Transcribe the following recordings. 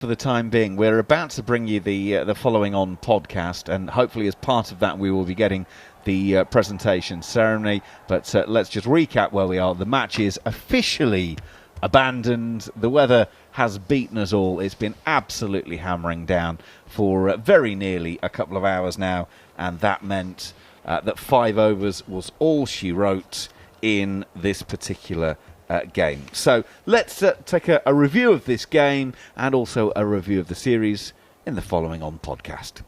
For the time being, we're about to bring you the following on podcast, and hopefully as part of that we will be getting the presentation ceremony. But let's just recap where we are. The match is officially abandoned. The weather has beaten us all. It's been absolutely hammering down for very nearly a couple of hours now, and that meant that 5 overs was all she wrote in this particular game. So let's take a review of this game and also a review of the series in the following on podcast.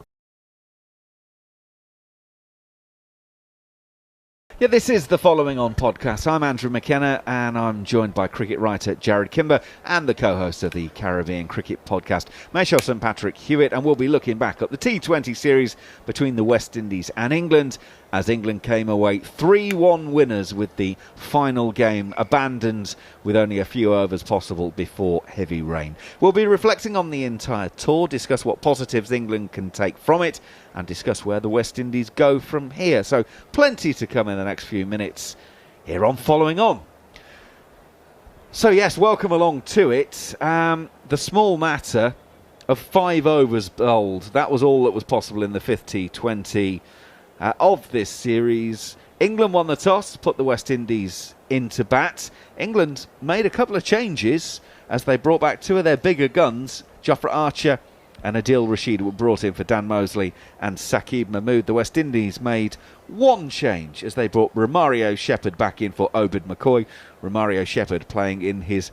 Yeah, this is the following on podcast. I'm Andrew McKenna, and I'm joined by cricket writer Jarrod Kimber and the co-host of the Caribbean Cricket Podcast, Michel St Patrick Hewitt, and we'll be looking back at the T20 series between the West Indies and England, as England came away 3-1 winners with the final game abandoned with only a few overs possible before heavy rain. We'll be reflecting on the entire tour, discuss what positives England can take from it, and discuss where the West Indies go from here. So plenty to come in the next few minutes here on Following On. So yes, welcome along to it. The small matter of 5 overs bowled, that was all that was possible in the 5th T20 of this series. England won the toss, put the West Indies into bat. England made a couple of changes as they brought back 2 of their bigger guns. Jofra Archer and Adil Rashid were brought in for Dan Mosley and Saqib Mahmood. The West Indies made 1 change as they brought Romario Shepherd back in for Obed McCoy. Romario Shepherd playing in his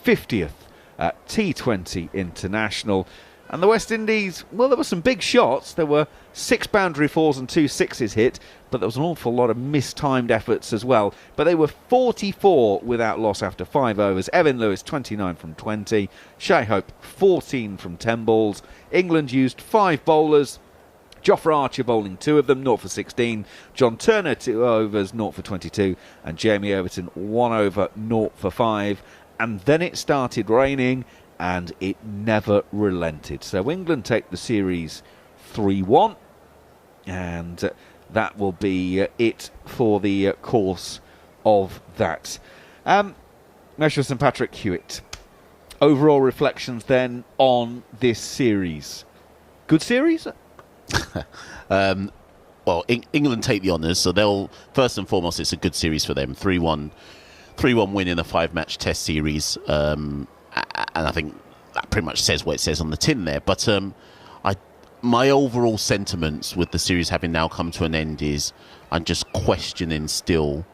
50th T20 international. And the West Indies, well, there were some big shots. There were 6 boundary 4s and 2 6s hit, but there was an awful lot of mistimed efforts as well. But they were 44 without loss after 5 overs. Evan Lewis, 29 from 20. Shai Hope, 14 from 10 balls. England used 5 bowlers. Jofra Archer bowling 2 of them, 0 for 16. John Turner, 2 overs, 0 for 22. And Jamie Overton, 1 over, 0 for 5. And then it started raining, and it never relented. So England take the series 3-1, and that will be it for the course of that. Michel St Patrick Hewitt, overall reflections then on this series. Good series? Well, England take the honours, so they'll, first and foremost, it's a good series for them. 3-1 win in a 5-match test series. And I think that pretty much says what it says on the tin there. But my overall sentiments with the series having now come to an end is I'm just questioning still,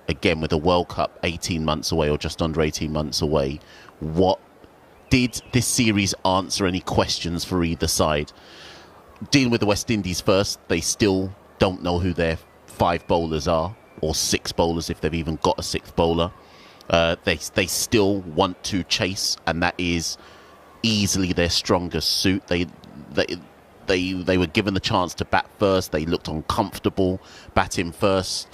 again, with the World Cup 18 months away or just under 18 months away, what did this series answer any questions for either side? Dealing with the West Indies first, they still don't know who their 5 bowlers are, or 6 bowlers if they've even got a 6th bowler. They still want to chase, and that is easily their strongest suit. They were given the chance to bat first. They looked uncomfortable batting first.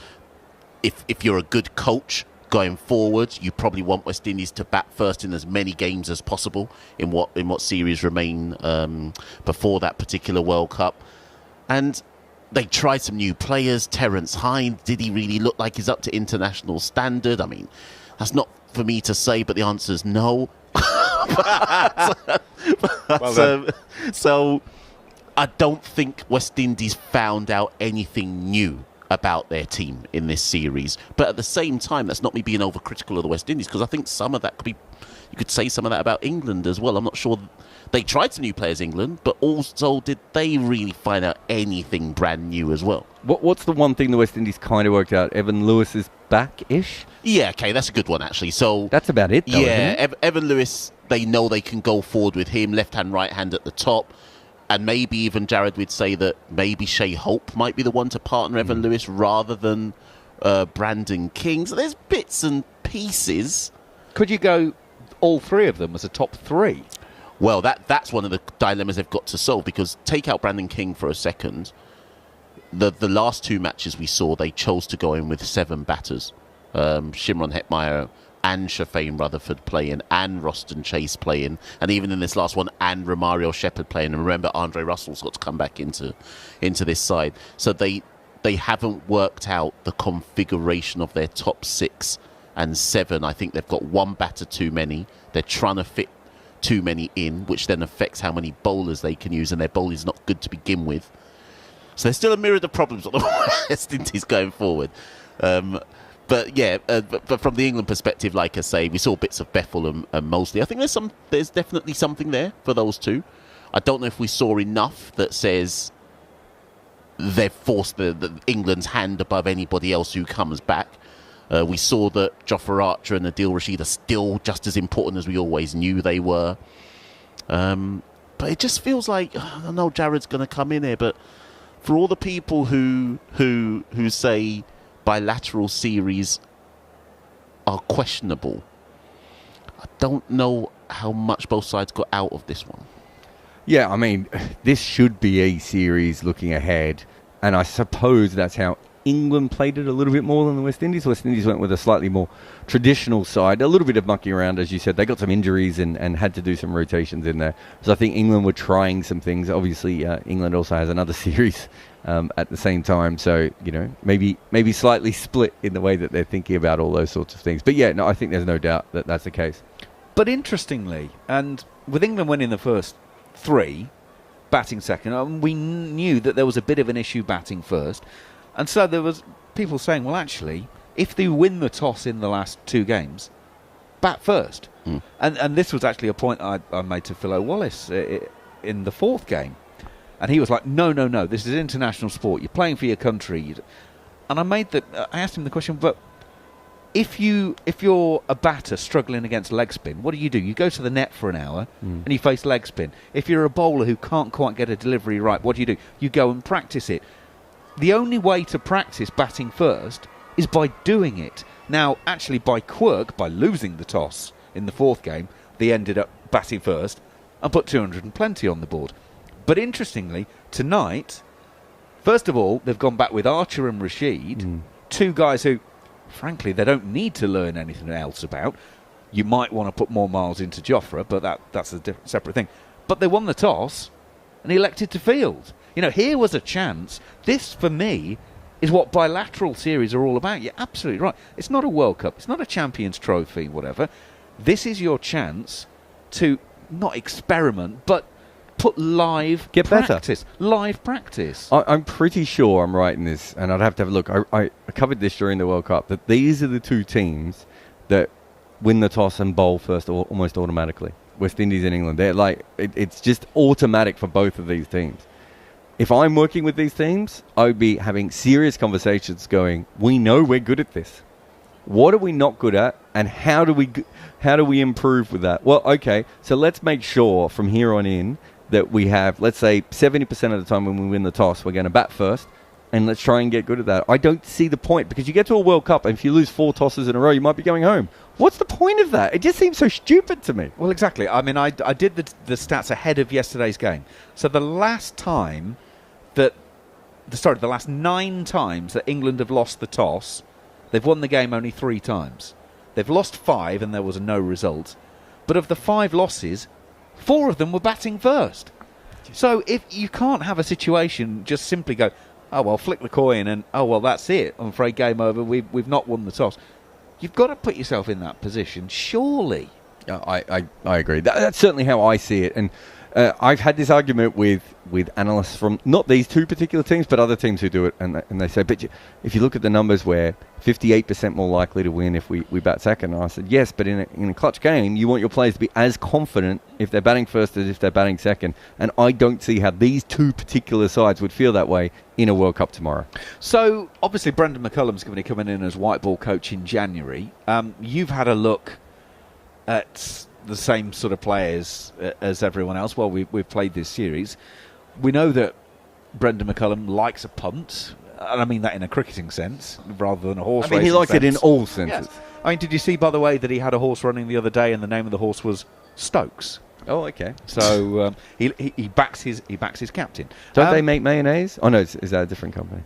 If you're a good coach going forward, you probably want West Indies to bat first in as many games as possible in what series remain before that particular World Cup. And they tried some new players. Terence Hine, did he really look like he's up to international standard? I mean, that's not for me to say, but the answer is no. So I don't think West Indies found out anything new about their team in this series. But at the same time, that's not me being overcritical of the West Indies, because I think some of that could be, you could say some of that about England as well. I'm not sure they tried some new players, England, but also did they really find out anything brand new as well? What's the one thing the West Indies kind of worked out? Evan Lewis is back-ish? Yeah, okay, that's a good one, actually. So that's about it, though, yeah, isn't it? Evan Lewis, they know they can go forward with him, left hand, right hand at the top. And maybe even Jarrod would say that maybe Shai Hope might be the one to partner Evan Lewis rather than Brandon King. So there's bits and pieces. Could you go all 3 of them as a top 3? Well, that's one of the dilemmas they've got to solve, because take out Brandon King for a second. The last 2 matches we saw, they chose to go in with 7 batters. Shimron Hetmeyer and Shafane Rutherford playing, and Roston Chase playing, and even in this last one, and Romario Shepherd playing. And remember, Andre Russell's got to come back into this side. So they haven't worked out the configuration of their top 6 and 7. I think they've got 1 batter too many. They're trying to fit too many in, which then affects how many bowlers they can use, and their bowling is not good to begin with. So there's still a myriad of problems on the West Indies going forward. But from the England perspective, like I say, we saw bits of Bethel and Mosley. I think there's definitely something there for those two. I don't know if we saw enough that says they've forced the England's hand above anybody else who comes back. We saw that Jofra Archer and Adil Rashid are still just as important as we always knew they were. But it just feels like, I know Jarrod's going to come in here, but for all the people who say bilateral series are questionable, I don't know how much both sides got out of this one. Yeah, I mean, this should be a series looking ahead, and I suppose that's how England played it a little bit more than the West Indies. West Indies went with a slightly more traditional side, a little bit of mucking around, as you said. They got some injuries and had to do some rotations in there. So I think England were trying some things. Obviously, England also has another series at the same time. So, maybe slightly split in the way that they're thinking about all those sorts of things. But yeah, no, I think there's no doubt that that's the case. But interestingly, and with England winning the first 3, batting second, we knew that there was a bit of an issue batting first. And so there was people saying, well, actually, if they win the toss in the last 2 games, bat first. And this was actually a point I made to Phil O'Wallace in the 4th game. And he was like, no, this is international sport. You're playing for your country. And I asked him the question, but if you're a batter struggling against leg spin, what do? You go to the net for an hour and you face leg spin. If you're a bowler who can't quite get a delivery right, what do? You go and practice it. The only way to practice batting first is by doing it. Now, actually, by quirk, by losing the toss in the 4th game, they ended up batting first and put 200 and plenty on the board. But interestingly, tonight, first of all, they've gone back with Archer and Rashid, 2 guys who, frankly, they don't need to learn anything else about. You might want to put more miles into Jofra, but that's a separate thing. But they won the toss and elected to field. Here was a chance. This, for me, is what bilateral series are all about. You're absolutely right. It's not a World Cup. It's not a Champions Trophy, whatever. This is your chance to not experiment, but put live practice. Live practice. I'm pretty sure I'm right in this, and I'd have to have a look. I covered this during the World Cup, that these are the 2 teams that win the toss and bowl first almost automatically. West Indies and England. They're like, it's just automatic for both of these teams. If I'm working with these teams, I would be having serious conversations going, we know we're good at this. What are we not good at, and how do we improve with that? Well, okay, so let's make sure from here on in that we have, let's say, 70% of the time when we win the toss, we're going to bat first, and let's try and get good at that. I don't see the point, because you get to a World Cup, and if you lose 4 tosses in a row, you might be going home. What's the point of that? It just seems so stupid to me. Well, exactly. I mean, I did the stats ahead of yesterday's game. So the last 9 times that England have lost the toss, they've won the game only 3 times. They've lost 5 and there was no result. But of the 5 losses, 4 of them were batting first. So if you can't have a situation, just simply go, oh, well, flick the coin and, oh, well, that's it. I'm afraid game over. We've not won the toss. You've got to put yourself in that position, surely. I agree. That's certainly how I see it. And I've had this argument with analysts from not these 2 particular teams, but other teams who do it, and they say, but if you look at the numbers, we're 58% more likely to win if we bat second. And I said, yes, but in a clutch game, you want your players to be as confident if they're batting first as if they're batting second. And I don't see how these 2 particular sides would feel that way in a World Cup tomorrow. So, obviously, Brendan McCullum's going to be coming in as white ball coach in January. You've had a look at the same sort of players as everyone else while we've played this series. We know that Brendan McCullum likes a punt, and I mean that in a cricketing sense rather than a horse racing he likes sense. it in all senses. Yes. I mean, did you see, by the way, that he had a horse running the other day and the name of the horse was Stokes? Oh, okay. So he backs his captain. Don't they make mayonnaise? Oh, no, is that a different company?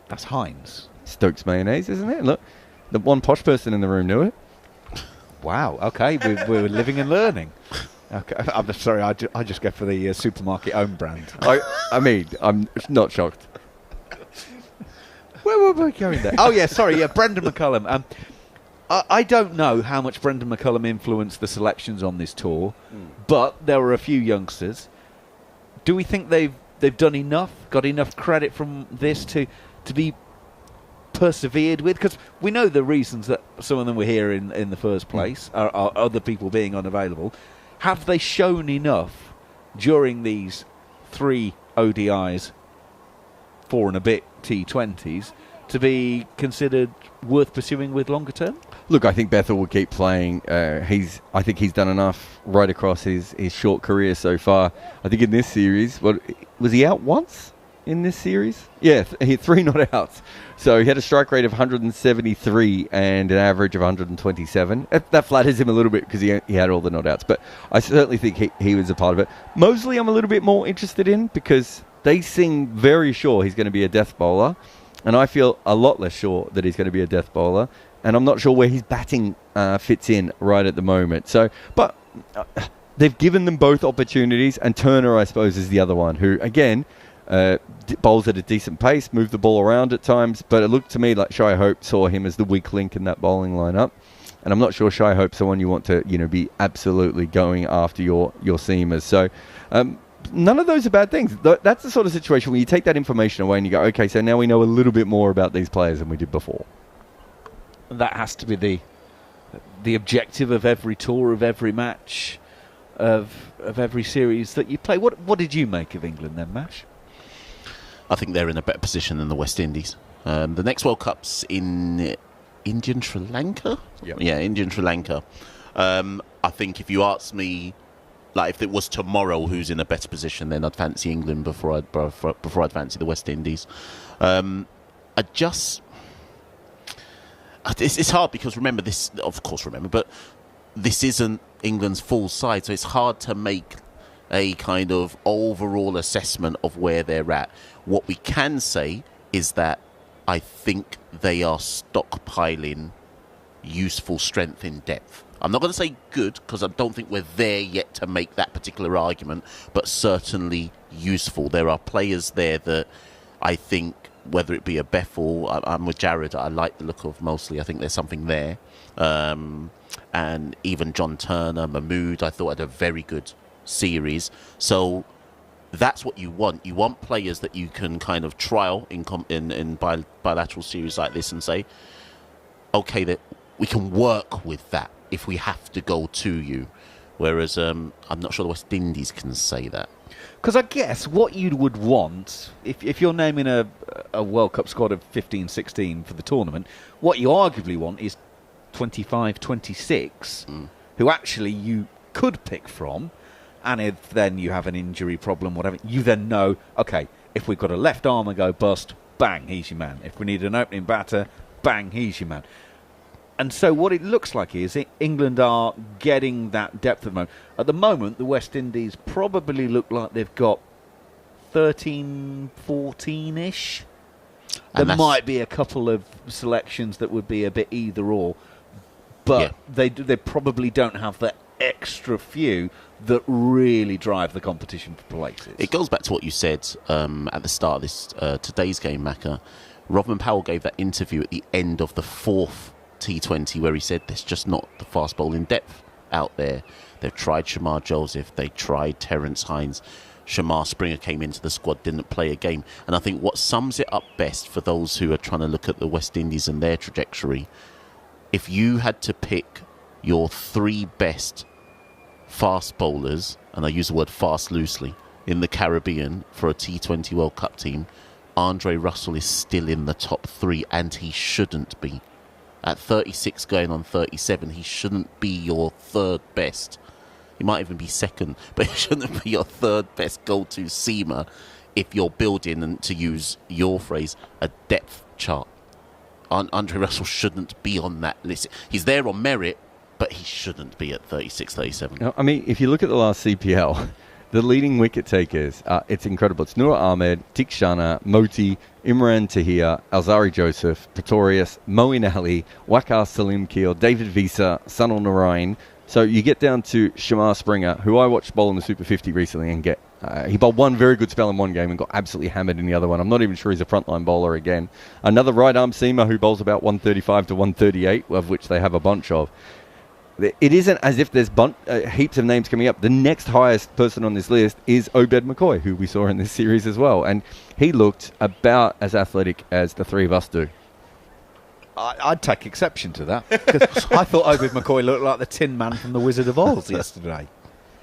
That's Heinz. Stokes mayonnaise, isn't it? Look, the one posh person in the room knew it. Wow, okay, we're living and learning. Okay, I'm sorry, I just go for the supermarket own brand. I mean, I'm not shocked. Where were we going there? Oh, yeah, sorry, Brendan McCullum. I don't know how much Brendan McCullum influenced the selections on this tour, but there were a few youngsters. Do we think they've done enough, got enough credit from this to be persevered with? Because we know the reasons that some of them were here in the first place are other people being unavailable. Have they shown enough during these 3 ODIs, 4 and a bit T20s, to be considered worth pursuing with longer term? Look, I think Bethel will keep playing. I think he's done enough right across his short career so far. I think in this series, was he out once in this series? Yeah, he had 3 not outs. So he had a strike rate of 173 and an average of 127. That flatters him a little bit because he had all the not outs. But I certainly think he was a part of it. Mosley I'm a little bit more interested in because they seem very sure he's going to be a death bowler. And I feel a lot less sure that he's going to be a death bowler. And I'm not sure where his batting fits in right at the moment. So, but they've given them both opportunities. And Turner, I suppose, is the other one who, again, bowls at a decent pace, move the ball around at times. But it looked to me like Shai Hope saw him as the weak link in that bowling lineup. And I'm not sure Shai Hope's someone you want to, be absolutely going after your seamers. So, none of those are bad things. That's the sort of situation where you take that information away and you go, okay, so now we know a little bit more about these players than we did before. That has to be the objective of every tour, of every match, of every series that you play. What did you make of England then, Mash? I think they're in a better position than the West Indies. The next World Cup's in Indian Sri Lanka? Yep. Yeah, Indian Sri Lanka. I think if you ask me, like if it was tomorrow who's in a better position, then I'd fancy England before I'd fancy the West Indies. It's hard because but this isn't England's full side, so it's hard to make a kind of overall assessment of where they're at. What we can say is that I think they are stockpiling useful strength in depth. I'm not going to say good because I don't think we're there yet to make that particular argument, but certainly useful. There are players there that I think, whether it be a Bethel, I'm with Jarrod, I like the look of Mosley. I think there's something there. And even John Turner, Mahmood, I thought had a very good series. So that's what you want. You want players that you can kind of trial in bilateral series like this and say, okay, that we can work with that if we have to go to you. Whereas I'm not sure the West Indies can say that. Because I guess what you would want, if you're naming a World Cup squad of 15, 16 for the tournament, what you arguably want is 25, 26, who actually you could pick from. And if then you have an injury problem, whatever, you then know, okay, if we've got a left arm and go bust, bang, he's your man. If we need an opening batter, bang, he's your man. And so what it looks like is England are getting that depth at the moment. At the moment, the West Indies probably look like they've got 13, 14-ish. There might be a couple of selections that would be a bit either or. But they probably don't have that extra few that really drive the competition for places. It goes back to what you said at the start of this today's game, Macca. Rodman Powell gave that interview at the end of the 4th T20 where he said there's just not the fast bowling depth out there. They've tried Shamar Joseph, they tried Terence Hines. Shamar Springer came into the squad, didn't play a game. And I think what sums it up best for those who are trying to look at the West Indies and their trajectory, if you had to pick your 3 best fast bowlers, and I use the word fast loosely, in the Caribbean for a T20 World Cup team, Andre Russell is still in the top 3, and he shouldn't be. At 36 going on 37, he shouldn't be your 3rd best. He might even be 2nd, but he shouldn't be your 3rd best go-to seamer if you're building, and to use your phrase, a depth chart. Andre Russell shouldn't be on that list. He's there on merit, but he shouldn't be at 36, 37. I mean, if you look at the last CPL, the leading wicket takers, it's incredible. It's Noor Ahmed, Tikshana, Moti, Imran Tahir, Alzari Joseph, Pretorius, Moeen Ali, Waqar Salim Keel, David Visa, Sunil Narain, So you get down to Shamar Springer, who I watched bowl in the Super 50 recently and get... he bowled one very good spell in one game and got absolutely hammered in the other one. I'm not even sure he's a frontline bowler again. Another right-arm seamer who bowls about 135 to 138, of which they have a bunch of. It isn't as if there's heaps of names coming up. The next highest person on this list is Obed McCoy, who we saw in this series as well. And he looked about as athletic as the three of us do. I'd take exception to that, because I thought Obed McCoy looked like the Tin Man from The Wizard of Oz yesterday.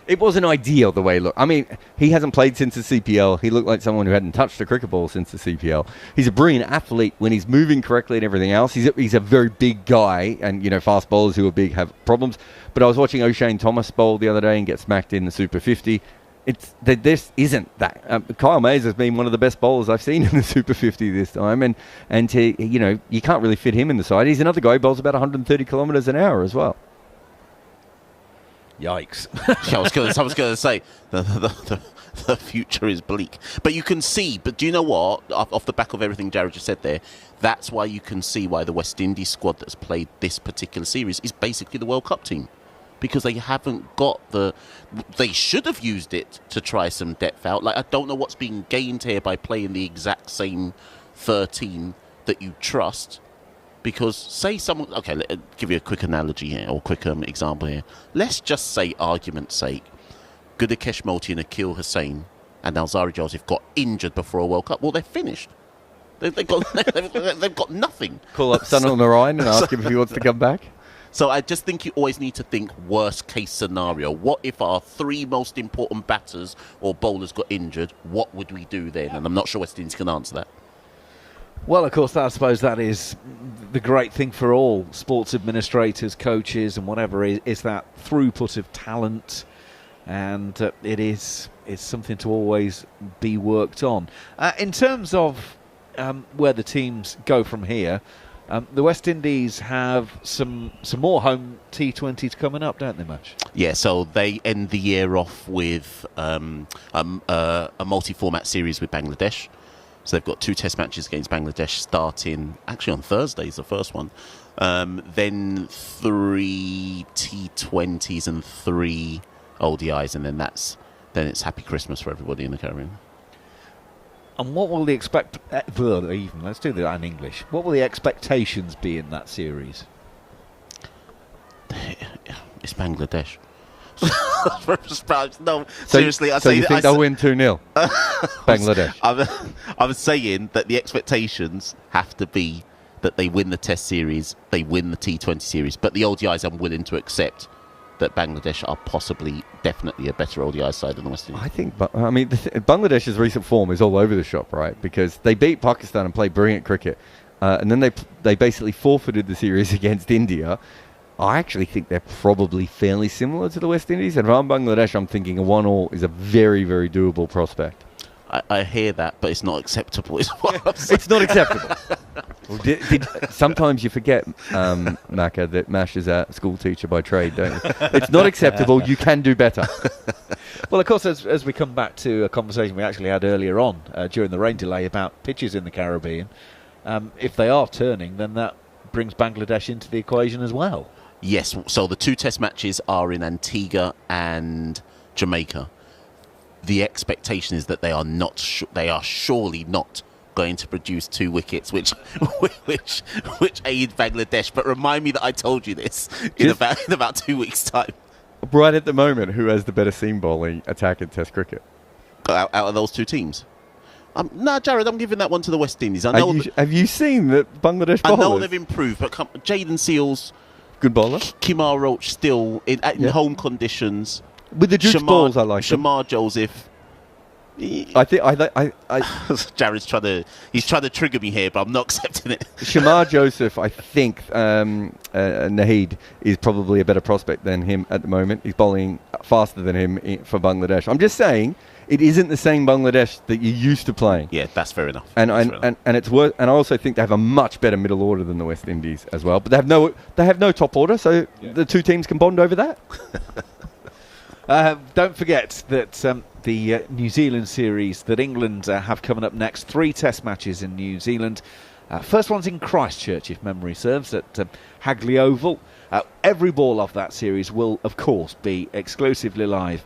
It wasn't ideal the way he looked. I mean, he hasn't played since the CPL. He looked like someone who hadn't touched a cricket ball since the CPL. He's a brilliant athlete when he's moving correctly and everything else. He's a very big guy, and, fast bowlers who are big have problems. But I was watching O'Shane Thomas bowl the other day and get smacked in the Super 50. This isn't that. Kyle Mays has been one of the best bowlers I've seen in the Super 50 this time, and you can't really fit him in the side. He's another guy who bowls about 130 kilometres an hour as well. Yikes. I was going to say, the future is bleak. But you can see, but do you know what? Off the back of everything Jarrod just said there, that's why you can see why the West Indies squad that's played this particular series is basically the World Cup team. Because they haven't got they should have used it to try some depth out. Like, I don't know what's being gained here by playing the exact same 13 that you trust. Because say someone, okay, let me give you a quick analogy here, or quick example here. Let's just say, argument's sake, Gudakesh Moti and Akil Hussain and Alzari Joseph got injured before a World Cup. Well, they're finished. They've got nothing. Call up Sunil Narayan and ask him if he wants to come back. So I just think you always need to think worst case scenario. What if our three most important batters or bowlers got injured? What would we do then? And I'm not sure West Indies can answer that. Well, of course, I suppose that is the great thing for all sports administrators, coaches and whatever, is that throughput of talent. And it's something to always be worked on. In terms of where the teams go from here, the West Indies have some more home T20s coming up, don't they, Much? Yeah, so they end the year off with a multi-format series with Bangladesh. So they've got 2 test matches against Bangladesh starting, actually on Thursday is the first one. Then 3 T20s and 3 ODIs, and then it's Happy Christmas for everybody in the Caribbean. And what will let's do that in English. What will the expectations be in that series? It's Bangladesh. No, seriously. So you think they'll win 2-0? Bangladesh. I'm saying that the expectations have to be that they win the Test series, they win the T20 series, but the ODIs I'm willing to accept that Bangladesh are definitely a better ODI side than the West Indies. I think, Bangladesh's recent form is all over the shop, right? Because they beat Pakistan and played brilliant cricket, and then they basically forfeited the series against India. I actually think they're probably fairly similar to the West Indies, and if I'm Bangladesh, I'm thinking a 1-1 is a very, very doable prospect. I hear that, but it's not acceptable. Is what I'm saying. It's not acceptable. Sometimes you forget, Macca, that Mash is a school teacher by trade, don't you? It's not acceptable. You can do better. Well, of course, as we come back to a conversation we actually had earlier on during the rain delay about pitches in the Caribbean, if they are turning, then that brings Bangladesh into the equation as well. Yes, so the 2 test matches are in Antigua and Jamaica. The expectation is that they are surely not going to produce 2 wickets, which aid Bangladesh. But remind me that I told you this in about 2 weeks' time. Right at the moment, who has the better seam bowling attack in Test cricket? Out of those 2 teams? No, Jarrod, I'm giving that one to the West Indies. Have you seen that Bangladesh bowlers? I know they've improved, but Jaden Seals, good bowler. Kimar Roach still in home conditions. With the juice balls, I like Shamar Joseph. I think Jarrod's trying to trigger me here, but I'm not accepting it. Shamar Joseph, I think Naheed is probably a better prospect than him at the moment. He's bowling faster than him for Bangladesh. I'm just saying it isn't the same Bangladesh that you're used to playing. Yeah, that's fair enough. And it's worth. And I also think they have a much better middle order than the West Indies as well. But they have no top order, so the 2 teams can bond over that. Don't forget that the New Zealand series that England have coming up next, 3 test matches in New Zealand. First one's in Christchurch, if memory serves, at Hagley Oval. Every ball of that series will, of course, be exclusively live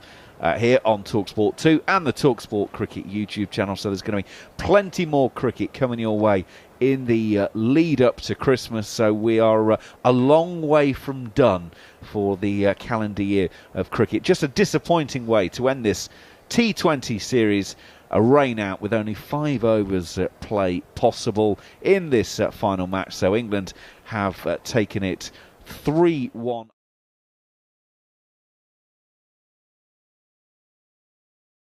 here on talkSPORT 2 and the talkSPORT Cricket YouTube channel. So there's going to be plenty more cricket coming your way in the lead up to Christmas. So we are a long way from done for the calendar year of cricket. Just a disappointing way to end this T20 series. A rain out with only 5 overs play possible in this final match. So England have taken it 3-1.